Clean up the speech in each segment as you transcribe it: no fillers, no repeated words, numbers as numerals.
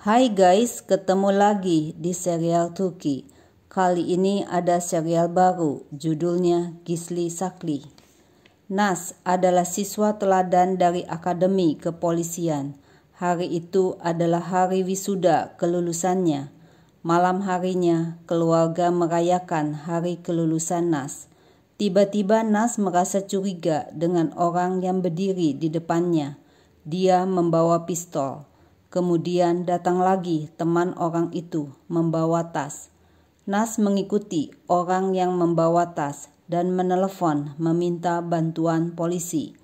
Hai guys, ketemu lagi di serial Turki. Kali ini ada serial baru, judulnya Gizli Sakli. Nas adalah siswa teladan dari Akademi Kepolisian. Hari itu adalah hari wisuda kelulusannya. Malam harinya, keluarga merayakan hari kelulusan Nas. Tiba-tiba Nas merasa curiga dengan orang yang berdiri di depannya. Dia membawa pistol. Kemudian datang lagi teman orang itu membawa tas. Nas mengikuti orang yang membawa tas dan menelepon meminta bantuan polisi.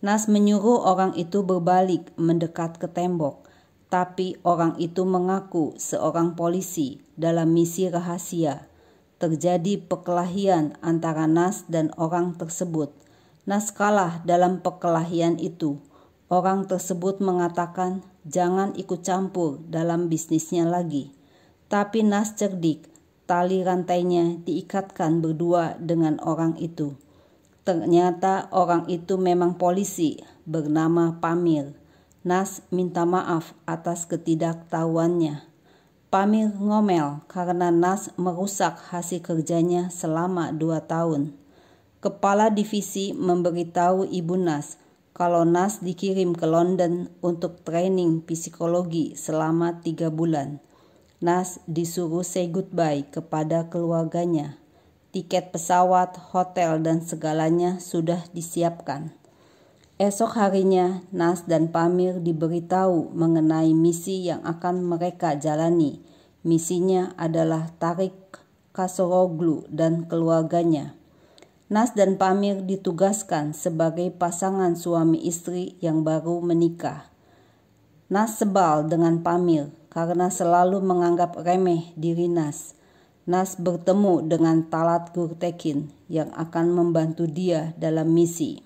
Nas menyuruh orang itu berbalik mendekat ke tembok, tapi orang itu mengaku seorang polisi dalam misi rahasia. Terjadi perkelahian antara Nas dan orang tersebut. Nas kalah dalam perkelahian itu. Orang tersebut mengatakan jangan ikut campur dalam bisnisnya lagi. Tapi Nas cerdik, tali rantainya diikatkan berdua dengan orang itu. Ternyata orang itu memang polisi bernama Pamir. Nas minta maaf atas ketidaktahuannya. Pamir ngomel karena Nas merusak hasil kerjanya selama 2 tahun. Kepala divisi memberitahu Ibu Nas kalau Nas dikirim ke London untuk training psikologi selama 3 bulan. Nas disuruh say goodbye kepada keluarganya. Tiket pesawat, hotel, dan segalanya sudah disiapkan. Esok harinya, Nas dan Pamir diberitahu mengenai misi yang akan mereka jalani. Misinya adalah Tarik Kasoroglu dan keluarganya. Nas dan Pamir ditugaskan sebagai pasangan suami istri yang baru menikah. Nas sebal dengan Pamir karena selalu menganggap remeh diri Nas. Nas bertemu dengan Talat Gurtekin yang akan membantu dia dalam misi.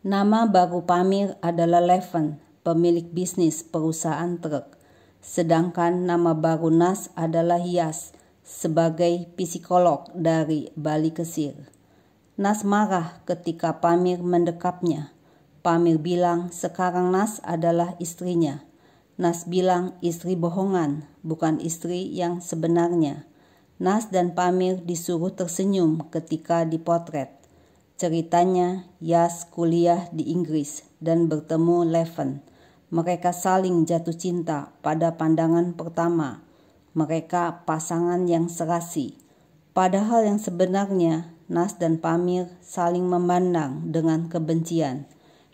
Nama baru Pamir adalah Leven, pemilik bisnis perusahaan truk. Sedangkan nama baru Nas adalah Yas, sebagai psikolog dari Bali Kesir. Nas marah ketika Pamir mendekapnya. Pamir bilang sekarang Nas adalah istrinya. Nas bilang istri bohongan, bukan istri yang sebenarnya. Nas dan Pamir disuruh tersenyum ketika dipotret. Ceritanya, Yas kuliah di Inggris dan bertemu Leven. Mereka saling jatuh cinta pada pandangan pertama. Mereka pasangan yang serasi. Padahal yang sebenarnya Nas dan Pamir saling memandang dengan kebencian.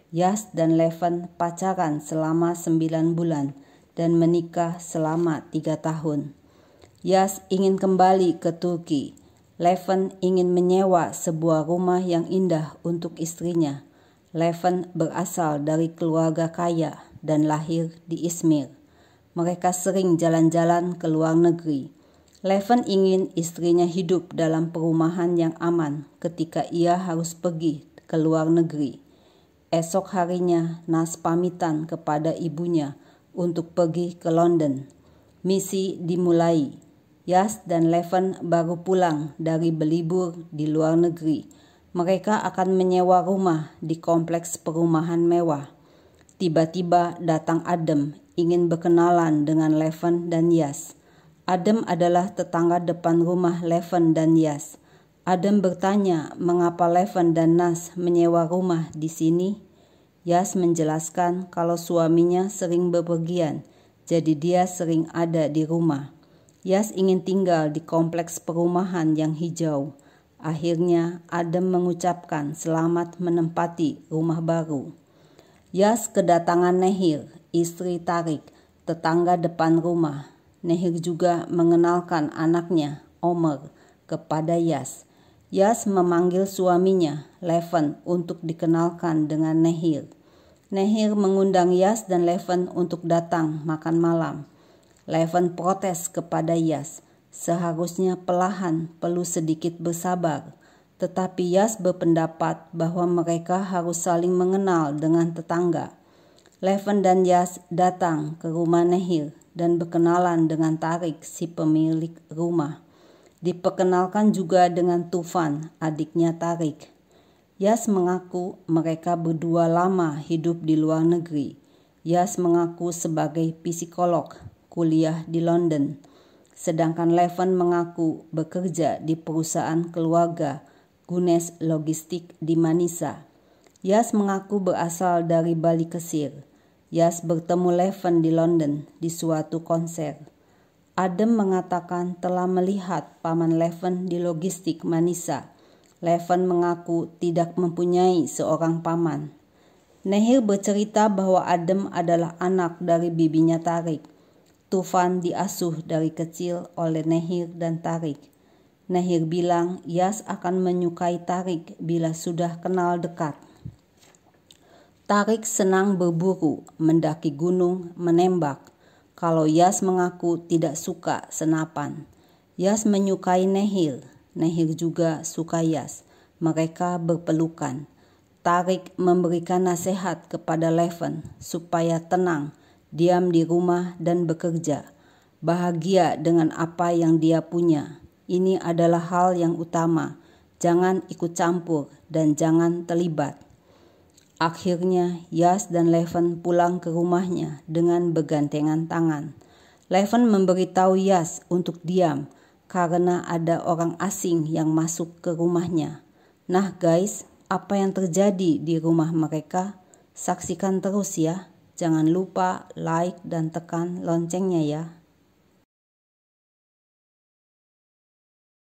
Yas dan Leven pacaran selama 9 bulan dan menikah selama 3 tahun. Yas ingin kembali ke Turki. Leven ingin menyewa sebuah rumah yang indah untuk istrinya. Leven berasal dari keluarga kaya dan lahir di Izmir. Mereka sering jalan-jalan ke luar negeri. Leven ingin istrinya hidup dalam perumahan yang aman ketika ia harus pergi ke luar negeri. Esok harinya Nas pamitan kepada ibunya untuk pergi ke London. Misi dimulai. Yas dan Leven baru pulang dari berlibur di luar negeri. Mereka akan menyewa rumah di kompleks perumahan mewah. Tiba-tiba datang Adem ingin berkenalan dengan Leven dan Yas. Adem adalah tetangga depan rumah Leven dan Yas. Adem bertanya mengapa Leven dan Nas menyewa rumah di sini. Yas menjelaskan kalau suaminya sering bepergian, jadi dia sering ada di rumah. Yas ingin tinggal di kompleks perumahan yang hijau. Akhirnya Adem mengucapkan selamat menempati rumah baru. Yas kedatangan Nehir, istri Tarik, tetangga depan rumah. Nehir juga mengenalkan anaknya, Omer, kepada Yas. Yas memanggil suaminya, Leven, untuk dikenalkan dengan Nehir. Nehir mengundang Yas dan Leven untuk datang makan malam. Leven protes kepada Yas. Seharusnya perlahan, perlu sedikit bersabar. Tetapi Yas berpendapat bahwa mereka harus saling mengenal dengan tetangga. Leven dan Yas datang ke rumah Nehir dan berkenalan dengan Tarik, si pemilik rumah. Diperkenalkan juga dengan Tufan, adiknya Tarik. Yas mengaku mereka berdua lama hidup di luar negeri. Yas mengaku sebagai psikolog, kuliah di London. Sedangkan Leven mengaku bekerja di perusahaan keluarga Gunes Logistik di Manisa. Yas mengaku berasal dari Bali Kesir. Yas bertemu Leven di London di suatu konser. Adem mengatakan telah melihat paman Leven di logistik Manisa. Leven mengaku tidak mempunyai seorang paman. Nehir bercerita bahwa Adem adalah anak dari bibinya Tarik. Tufan diasuh dari kecil oleh Nehir dan Tarik. Nehir bilang Yas akan menyukai Tarik bila sudah kenal dekat. Tarik senang berburu, mendaki gunung, menembak. Kalau Yas mengaku tidak suka senapan. Yas menyukai Nehir. Nehir juga suka Yas. Mereka berpelukan. Tarik memberikan nasihat kepada Leven supaya tenang, diam di rumah dan bekerja. Bahagia dengan apa yang dia punya. Ini adalah hal yang utama. Jangan ikut campur dan jangan terlibat. Akhirnya Yas dan Leven pulang ke rumahnya dengan bergandengan tangan. Leven memberitahu Yas untuk diam karena ada orang asing yang masuk ke rumahnya. Nah guys, apa yang terjadi di rumah mereka? Saksikan terus ya. Jangan lupa like dan tekan loncengnya ya.